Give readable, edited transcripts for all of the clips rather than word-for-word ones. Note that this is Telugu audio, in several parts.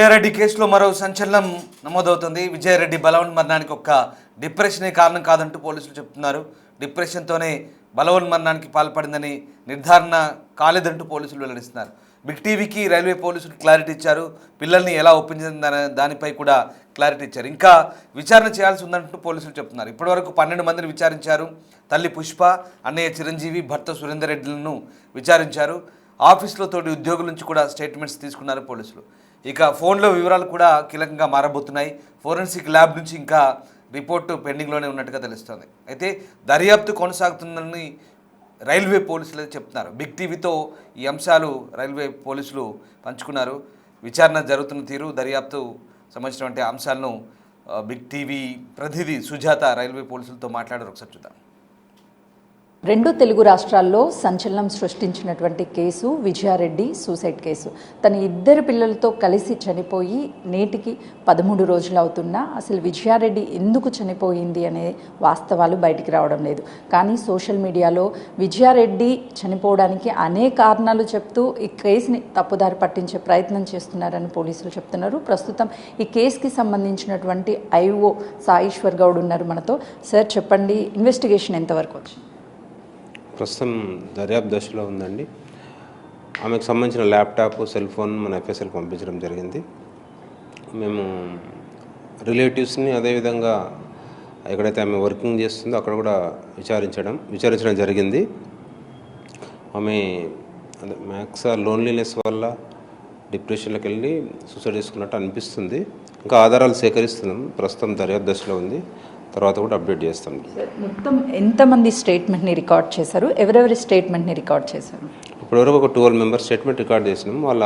విజయారెడ్డి కేసులో మరో సంచలనం నమోదవుతుంది. విజయారెడ్డి బలవన్మరణానికి ఒక్క డిప్రెషనే కారణం కాదంటూ పోలీసులు చెప్తున్నారు. డిప్రెషన్తోనే బలవన్మరణానికి పాల్పడిందని నిర్ధారణ కాలేదంటూ పోలీసులు వెల్లడిస్తున్నారు. బిగ్ టీవీకి రైల్వే పోలీసులు క్లారిటీ ఇచ్చారు. పిల్లల్ని ఎలా ఒప్పించిన దానిపై కూడా క్లారిటీ ఇచ్చారు. ఇంకా విచారణ చేయాల్సి ఉందంటూ పోలీసులు చెప్తున్నారు. ఇప్పటివరకు 12 మందిని విచారించారు. తల్లి పుష్ప, అన్నయ్య చిరంజీవి, భర్త సురేందర్ రెడ్డిలను విచారించారు. ఆఫీసులో తోటి ఉద్యోగుల నుంచి కూడా స్టేట్మెంట్స్ తీసుకున్నారు పోలీసులు. ఇక ఫోన్లో వివరాలు కూడా కీలకంగా మారబోతున్నాయి. ఫోరెన్సిక్ ల్యాబ్ నుంచి ఇంకా రిపోర్టు పెండింగ్లోనే ఉన్నట్టుగా తెలుస్తోంది. అయితే దర్యాప్తు కొనసాగుతుందని రైల్వే పోలీసులు చెప్తున్నారు. బిగ్ టీవీతో ఈ అంశాలు రైల్వే పోలీసులు పంచుకున్నారు. విచారణ జరుగుతున్న తీరు, దర్యాప్తు సంబంధించినటువంటి అంశాలను బిగ్ టీవీ ప్రతినిధి సుజాత రైల్వే పోలీసులతో మాట్లాడారు. ఒకసారి చూద్దాం. 2 తెలుగు రాష్ట్రాల్లో సంచలనం సృష్టించినటువంటి కేసు విజయారెడ్డి సూసైడ్ కేసు. తన 2 పిల్లలతో కలిసి చనిపోయి నేటికి 13 రోజులు అవుతున్నా అసలు విజయారెడ్డి ఎందుకు చనిపోయింది అనే వాస్తవాలు బయటికి రావడం లేదు. కానీ సోషల్ మీడియాలో విజయారెడ్డి చనిపోవడానికి అనేక కారణాలు చెప్తూ ఈ కేసుని తప్పుదారి పట్టించే ప్రయత్నం చేస్తున్నారని పోలీసులు చెప్తున్నారు. ప్రస్తుతం ఈ కేసుకి సంబంధించినటువంటి ఐఓ సాయిశ్వర్ గౌడ్ ఉన్నారు మనతో. సార్ చెప్పండి, ఇన్వెస్టిగేషన్ ఎంతవరకు వచ్చింది? ప్రస్తుతం దర్యాప్తు దశలో ఉందండి. ఆమెకు సంబంధించిన ల్యాప్టాప్, సెల్ ఫోన్ మన ఎఫ్ఎస్ఎల్కి పంపించడం జరిగింది. మేము రిలేటివ్స్ని, అదేవిధంగా ఎక్కడైతే ఆమె వర్కింగ్ చేస్తుందో అక్కడ కూడా విచారించడం జరిగింది. ఆమె మ్యాక్స్ లోన్లీనెస్ వల్ల డిప్రెషన్లోకి వెళ్ళి సూసైడ్ చేసుకున్నట్టు అనిపిస్తుంది. ఇంకా ఆధారాలు సేకరిస్తున్నాం. ప్రస్తుతం దర్యాప్తు దశలో ఉంది. తర్వాత కూడా అప్డేట్ చేస్తాం. మొత్తం ఎంతమంది స్టేట్మెంట్ని రికార్డ్ చేశారు? ఎవరెవరి స్టేట్మెంట్ని రికార్డ్ చేశారు? ఇప్పటివరకు ఒక 12 మెంబర్స్ స్టేట్మెంట్ రికార్డ్ చేసినాం. వాళ్ళ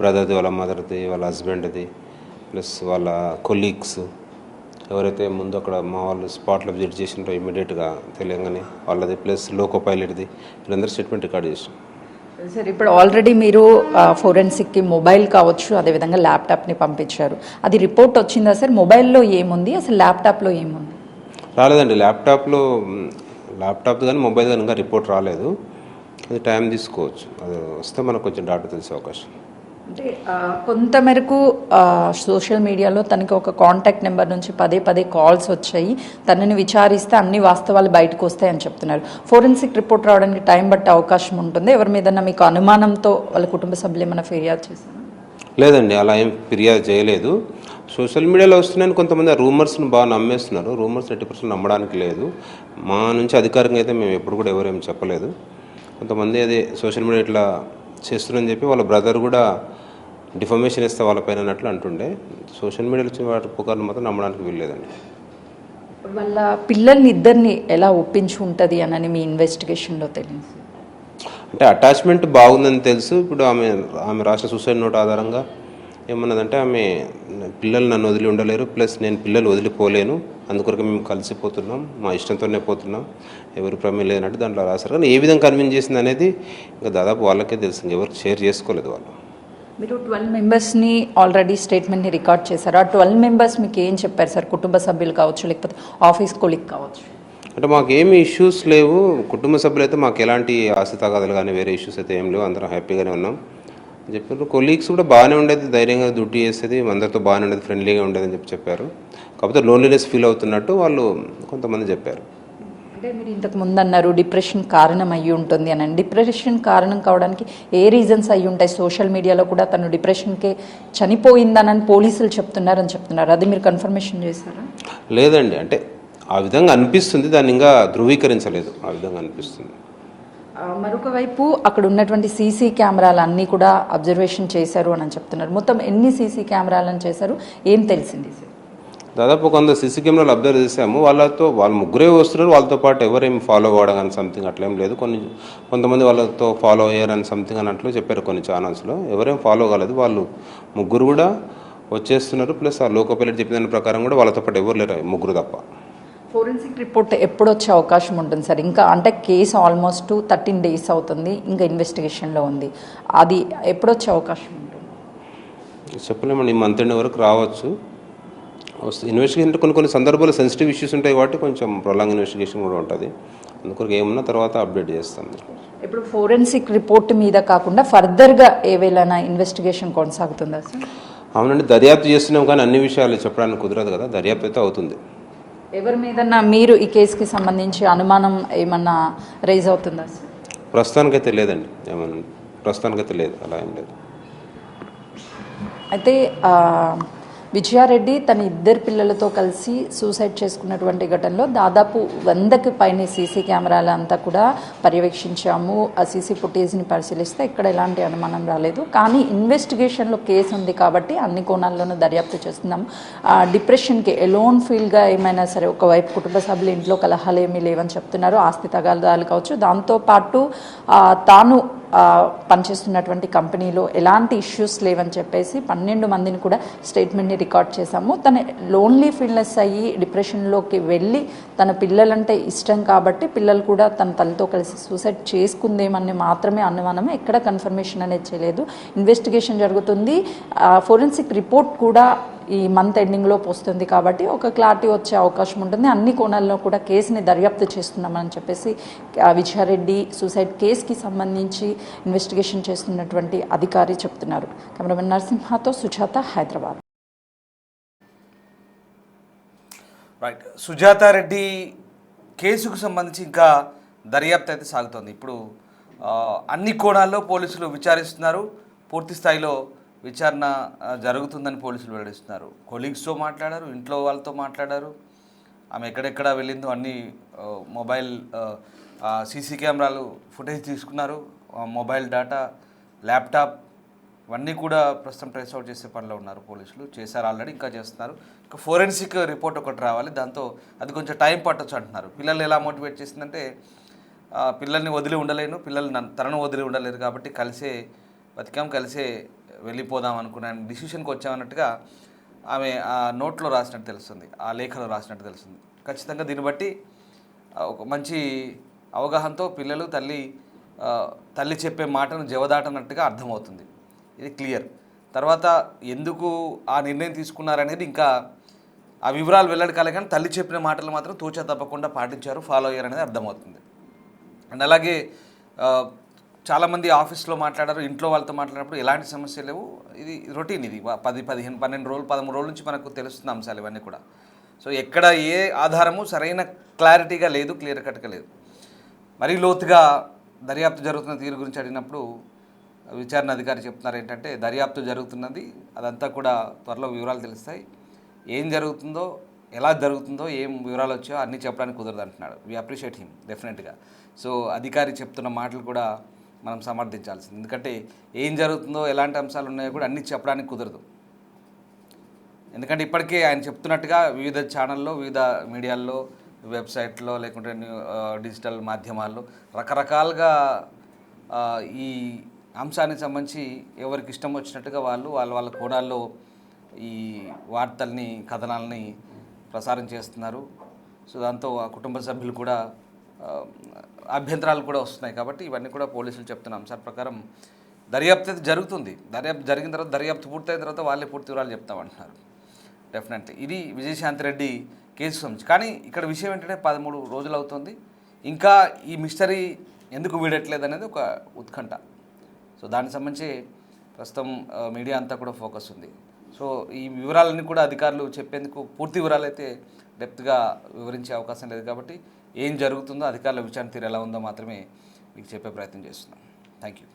బ్రదర్ది, వాళ్ళ మదర్ది, వాళ్ళ హస్బెండ్ది, ప్లస్ వాళ్ళ కొలీగ్స్ ఎవరైతే ముందు అక్కడ మా వాళ్ళు స్పాట్లో విజిట్ చేసినారో ఇమీడియట్గా తెలియగానే వాళ్ళది, ప్లస్ లోకో పైలట్ది, వీళ్ళందరూ స్టేట్మెంట్ రికార్డ్ చేసినాం. సార్, ఇప్పుడు ఆల్రెడీ మీరు ఫోరెన్సిక్కి మొబైల్ కావచ్చు, అదేవిధంగా ల్యాప్టాప్ని పంపించారు. అది రిపోర్ట్ వచ్చిందా సార్? మొబైల్లో ఏముంది, అసలు ల్యాప్టాప్లో ఏముంది? రాలేదండి. ల్యాప్టాప్ కానీ మొబైల్ కానీ ఇంకా రిపోర్ట్ రాలేదు. అది టైం తీసుకోవచ్చు. అది వస్తే మనకు కొంచెం డాటా తెలిసే అవకాశం. అంటే కొంతమేరకు సోషల్ మీడియాలో తనకి ఒక కాంటాక్ట్ నెంబర్ నుంచి పదే కాల్స్ వచ్చాయి. తనని విచారిస్తే అన్ని వాస్తవాలు బయటకు వస్తాయని చెప్తున్నారు. ఫోరెన్సిక్ రిపోర్ట్ రావడానికి టైం బట్టే అవకాశం ఉంటుంది. ఎవరి మీదన్నా మీకు అనుమానంతో వాళ్ళ కుటుంబ సభ్యులు ఏమైనా ఫిర్యాదు చేశారు? లేదండి, అలా ఏం ఫిర్యాదు చేయలేదు. సోషల్ మీడియాలో వస్తున్నాయని కొంతమంది రూమర్స్ని బాగా నమ్మేస్తున్నారు. రూమర్స్ 80% నమ్మడానికి లేదు. మా నుంచి అధికారికంగా అయితే మేము ఎప్పుడు కూడా ఎవరేం చెప్పలేదు. కొంతమంది అదే సోషల్ మీడియా ఇట్లా చేస్తున్నారని చెప్పి వాళ్ళ బ్రదర్ కూడా డిఫర్మేషన్ ఇస్తే వాళ్ళపైన అన్నట్లు అంటుండే. సోషల్ మీడియాలో వచ్చిన వాటి పుకార్లు మాత్రం నమ్మడానికి వీల్లేదండి. వాళ్ళ పిల్లల్ని ఇద్దరిని ఎలా ఒప్పించి ఉంటుంది అని మీ ఇన్వెస్టిగేషన్లో తెలియదు? అంటే అటాచ్మెంట్ బాగుందని తెలుసు. ఇప్పుడు ఆమె రాసిన సూసైడ్ నోట్ ఆధారంగా ఏమన్నదంటే, ఆమె పిల్లలు నన్ను వదిలి ఉండలేరు, ప్లస్ నేను పిల్లలు వదిలిపోలేను, అందుకొరకు మేము కలిసిపోతున్నాం, మా ఇష్టంతోనే పోతున్నాం, ఎవరు ప్రమేయం లేనట్టు దాంట్లో రాశారు. కానీ ఏ విధంగా కన్విన్స్ చేసింది అనేది ఇంకా దాదాపు వాళ్ళకే తెలుసు. ఎవరికి షేర్ చేసుకోలేదు వాళ్ళు. మీరు 12 మెంబర్స్ని ఆల్రెడీ స్టేట్మెంట్ని రికార్డ్ చేశారు. ఆ 12 మెంబర్స్ మీకు ఏం చెప్పారు సార్? కుటుంబ సభ్యులు కావచ్చు, లేకపోతే ఆఫీస్ కొలీగ్ కావచ్చు? అంటే మాకు ఏమి ఇష్యూస్ లేవు. కుటుంబ సభ్యులు అయితే మాకు ఎలాంటి ఆస్తి తగాదాలు కానీ వేరే ఇష్యూస్ అయితే ఏం లేవు. అందరం హ్యాపీగానే ఉన్నాం అని చెప్పారు. కొలీగ్స్ కూడా బాగానే ఉండేది, ధైర్యంగా డ్యూటీ చేసేది, అందరితో బాగానే ఉండేది, ఫ్రెండ్లీగా ఉండేదని చెప్పారు. కాకపోతే లోన్లీనెస్ ఫీల్ అవుతున్నట్టు వాళ్ళు కొంతమంది చెప్పారు. అంటే మీరు ఇంతకు ముందు అన్నారు డిప్రెషన్ కారణం అయ్యి ఉంటుంది అని. డిప్రెషన్ కారణం కావడానికి ఏ రీజన్స్ అయ్యి ఉంటాయి? సోషల్ మీడియాలో కూడా తను డిప్రెషన్కే చనిపోయిందని పోలీసులు చెప్తున్నారు. అది మీరు కన్ఫర్మేషన్ చేశారా? లేదండి, అంటే ఆ విధంగా అనిపిస్తుంది, దాన్ని ఇంకా ధృవీకరించలేదు. ఆ విధంగా అనిపిస్తుంది. మరొక వైపు అక్కడ ఉన్నటువంటి సీసీ కెమెరాలు అన్నీ కూడా అబ్జర్వేషన్ చేశారు అని చెప్తున్నారు. మొత్తం ఎన్ని సీసీ కెమెరాలను చేశారు? ఏం తెలిసింది సార్? దాదాపు 100 సీసీ కెమెరాలు అబ్జర్వ్ చేసాము. వాళ్ళు ముగ్గురే వస్తున్నారు. వాళ్ళతో పాటు ఎవరేం ఫాలో అవ్వడం కానీ సంథింగ్ అట్లేం లేదు. కొంతమంది వాళ్ళతో ఫాలో అయ్యారని సంథింగ్ అన్నట్లు చెప్పారు కొన్ని ఛానల్స్లో. ఎవరేం ఫాలో కాలేదు. వాళ్ళు ముగ్గురు కూడా వచ్చేస్తున్నారు. ప్లస్ ఆ లోకో పైలట్ చెప్పిన దాని ప్రకారం కూడా వాళ్ళతో పాటు ఎవరు లేరు, ముగ్గురు తప్ప. ఫోరెన్సిక్ రిపోర్ట్ ఎప్పుడు వచ్చే అవకాశం ఉంటుంది సార్? ఇంకా అంటే కేసు ఆల్మోస్ట్ 13 days అవుతుంది, ఇంకా ఇన్వెస్టిగేషన్లో ఉంది. అది ఎప్పుడు వచ్చే అవకాశం ఉంటుంది? చెప్పలేమండి. ఈ మంత్ ఎండ్ వరకు రావచ్చు. ఇన్వెస్టిగేషన్ కొన్ని సందర్భాల్లో సెన్సిటివ్ ఇష్యూస్ ఉంటాయి కాబట్టి కొంచెం ప్రొలాంగ్ ఇన్వెస్టిగేషన్ కూడా ఉంటుంది. అందుకొరకు ఏమన్నా తర్వాత అప్డేట్ చేస్తాం. ఇప్పుడు ఫోరెన్సిక్ రిపోర్ట్ మీద కాకుండా ఫర్దర్గా ఏవేళైనా ఇన్వెస్టిగేషన్ కొనసాగుతుందా సార్? అవునండి, దర్యాప్తు చేస్తున్నాం కానీ అన్ని విషయాలు చెప్పడానికి కుదరదు కదా, దర్యాప్తు అయితే అవుతుంది. ఎవరి మీదన్నా మీరు ఈ కేసుకి సంబంధించి అనుమానం ఏమన్నా రైజ్ అవుతుందా సార్? ప్రస్తుతానికైతే లేదండి, ఏమన్నా ప్రస్తుతానికైతే లేదు, అలా ఏం లేదు. అయితే విజయారెడ్డి తన ఇద్దరు పిల్లలతో కలిసి సూసైడ్ చేసుకున్నటువంటి ఘటనలో దాదాపు 100కి పైన సీసీ కెమెరాలు అంతా కూడా పర్యవేక్షించాము. ఆ సీసీ ఫుటేజ్ని పరిశీలిస్తే ఇక్కడ ఎలాంటి అనుమానం రాలేదు. కానీ ఇన్వెస్టిగేషన్లో కేసు ఉంది కాబట్టి అన్ని కోణాల్లోనూ దర్యాప్తు చేస్తున్నాము. డిప్రెషన్కి ఎలోన్ ఫీల్గా ఏమైనా సరే, ఒకవైపు కుటుంబ సభ్యులు ఇంట్లో కలహాలు ఏమీ లేవని చెప్తున్నారు, ఆస్తి తగాదాలు కావచ్చు, దాంతోపాటు తాను పనిచేస్తున్నటువంటి కంపెనీలో ఎలాంటి ఇష్యూస్ లేవని చెప్పేసి 12 మందిని కూడా స్టేట్మెంట్ని రికార్డ్ చేశాము. తను లోన్లీ ఫీల్నెస్ అయ్యి డిప్రెషన్లోకి వెళ్ళి తన పిల్లలంటే ఇష్టం కాబట్టి పిల్లలు కూడా తన తల్లితో కలిసి సూసైడ్ చేసుకుందేమని మాత్రమే అనుమానమే, ఎక్కడ కన్ఫర్మేషన్ అనేది చేయలేదు. ఇన్వెస్టిగేషన్ జరుగుతుంది. ఫోరెన్సిక్ రిపోర్ట్ కూడా ఈ మంత్ ఎండింగ్లో వస్తుంది కాబట్టి ఒక క్లారిటీ వచ్చే అవకాశం ఉంటుంది. అన్ని కోణాల్లో కూడా కేసుని దర్యాప్తు చేస్తున్నామని చెప్పేసి విజయారెడ్డి సూసైడ్ కేసుకి సంబంధించి ఇన్వెస్టిగేషన్ చేస్తున్నటువంటి అధికారి చెప్తున్నారు. కెమెరామెన్ నరసింహతో సుజాత, హైదరాబాద్. రైట్, సుజాతారెడ్డి కేసుకు సంబంధించి ఇంకా దర్యాప్తు అయితే సాగుతోంది. ఇప్పుడు అన్ని కోణాల్లో పోలీసులు విచారిస్తున్నారు. పూర్తి స్థాయిలో విచారణ జరుగుతుందని పోలీసులు వెల్లడిస్తున్నారు. కొలీగ్స్తో మాట్లాడారు, ఇంట్లో వాళ్ళతో మాట్లాడారు, ఆమె ఎక్కడెక్కడ వెళ్ళిందో అన్ని మొబైల్ సీసీ కెమెరాలు ఫుటేజ్ తీసుకున్నారు, మొబైల్ డేటా, ల్యాప్టాప్ ఇవన్నీ కూడా ప్రస్తుతం ట్రేస్ అవుట్ చేసే పనిలో ఉన్నారు పోలీసులు. చేశారు ఆల్రెడీ, ఇంకా చేస్తున్నారు. ఇంకా ఫోరెన్సిక్ రిపోర్ట్ ఒకటి రావాలి, దాంతో అది కొంచెం టైం పట్టొచ్చు అంటున్నారు. పిల్లల్ని ఎలా మోటివేట్ చేసిందంటే, పిల్లల్ని వదిలి ఉండలేను, పిల్లలు తనను వదిలి ఉండలేరు కాబట్టి కలిసే బతికాం, కలిసే వెళ్ళిపోదాం అనుకున్న డిసిషన్కి వచ్చామన్నట్టుగా ఆమె ఆ నోట్లో రాసినట్టు తెలుస్తుంది, ఆ లేఖలో రాసినట్టు తెలుస్తుంది. ఖచ్చితంగా దీన్ని బట్టి ఒక మంచి అవగాహనతో పిల్లలు తల్లి చెప్పే మాటను జవదాటనట్టుగా అర్థమవుతుంది. ఇది క్లియర్. తర్వాత ఎందుకు ఆ నిర్ణయం తీసుకున్నారనేది ఇంకా ఆ వివరాలు వెల్లడి కాలే, కానీ తల్లి చెప్పిన మాటలు మాత్రం తూచా తప్పకుండా పాటించారు, ఫాలో అయ్యారనేది అర్థమవుతుంది. అండ్ అలాగే చాలామంది ఆఫీస్లో మాట్లాడారు, ఇంట్లో వాళ్ళతో మాట్లాడినప్పుడు ఎలాంటి సమస్యలు లేవు. ఇది రొటీన్, ఇది 10, 15, 12 రోజులు, 13 రోజుల నుంచి మనకు తెలుస్తున్న అంశాలు ఇవన్నీ కూడా. సో ఎక్కడ ఏ ఆధారము సరైన క్లారిటీగా లేదు, క్లియర్ కట్గా లేదు. మరీ లోతుగా దర్యాప్తు జరుగుతున్న తీరు గురించి అడిగినప్పుడు విచారణ అధికారి చెప్తున్నారు ఏంటంటే, దర్యాప్తు జరుగుతున్నది, అదంతా కూడా త్వరలో వివరాలు తెలుస్తాయి, ఏం జరుగుతుందో, ఎలా జరుగుతుందో, ఏం వివరాలు వచ్చాయో అన్నీ చెప్పడానికి కుదరదు అంటున్నాడు. వీ అప్రిషియేట్ హిమ్ డెఫినెట్గా. సో అధికారి చెప్తున్న మాటలు కూడా మనం సమర్థించాల్సింది, ఎందుకంటే ఏం జరుగుతుందో, ఎలాంటి అంశాలు ఉన్నాయో కూడా అన్నీ చెప్పడానికి కుదరదు. ఎందుకంటే ఇప్పటికే ఆయన చెప్తున్నట్టుగా వివిధ ఛానల్లో, వివిధ మీడియాల్లో, వెబ్సైట్లో, లేకుంటే డిజిటల్ మాధ్యమాల్లో రకరకాలుగా ఈ అంశానికి సంబంధించి ఎవరికి ఇష్టం వచ్చినట్టుగా వాళ్ళ కోణాల్లో ఈ వార్తల్ని, కథనాలని ప్రసారం చేస్తున్నారు. సో దాంతో ఆ కుటుంబ సభ్యులు కూడా అభ్యంతరాలు కూడా వస్తున్నాయి. కాబట్టి ఇవన్నీ కూడా పోలీసులు చెప్తున్న అంశాల ప్రకారం దర్యాప్తు అయితే జరుగుతుంది. దర్యాప్తు జరిగిన తర్వాత, దర్యాప్తు పూర్తయిన తర్వాత వాళ్ళే పూర్తి వివరాలు చెప్తామంటున్నారు. డెఫినెట్లీ ఇది విజయశాంతిరెడ్డి కేసు సంబంధించి. కానీ ఇక్కడ విషయం ఏంటంటే 13 రోజులు అవుతుంది, ఇంకా ఈ మిస్టరీ ఎందుకు వీడట్లేదు అనేది ఒక ఉత్కంఠ. సో దానికి సంబంధించి ప్రస్తుతం మీడియా అంతా కూడా ఫోకస్ ఉంది. సో ఈ వివరాలన్నీ కూడా అధికారులు చెప్పేందుకు పూర్తి వివరాలు అయితే డెప్త్గా వివరించే అవకాశం లేదు. కాబట్టి ఏం జరుగుతుందో, అధికారుల విచారణ తీరు ఎలా ఉందో మాత్రమే మీకు చెప్పే ప్రయత్నం చేస్తున్నాం. Thank you.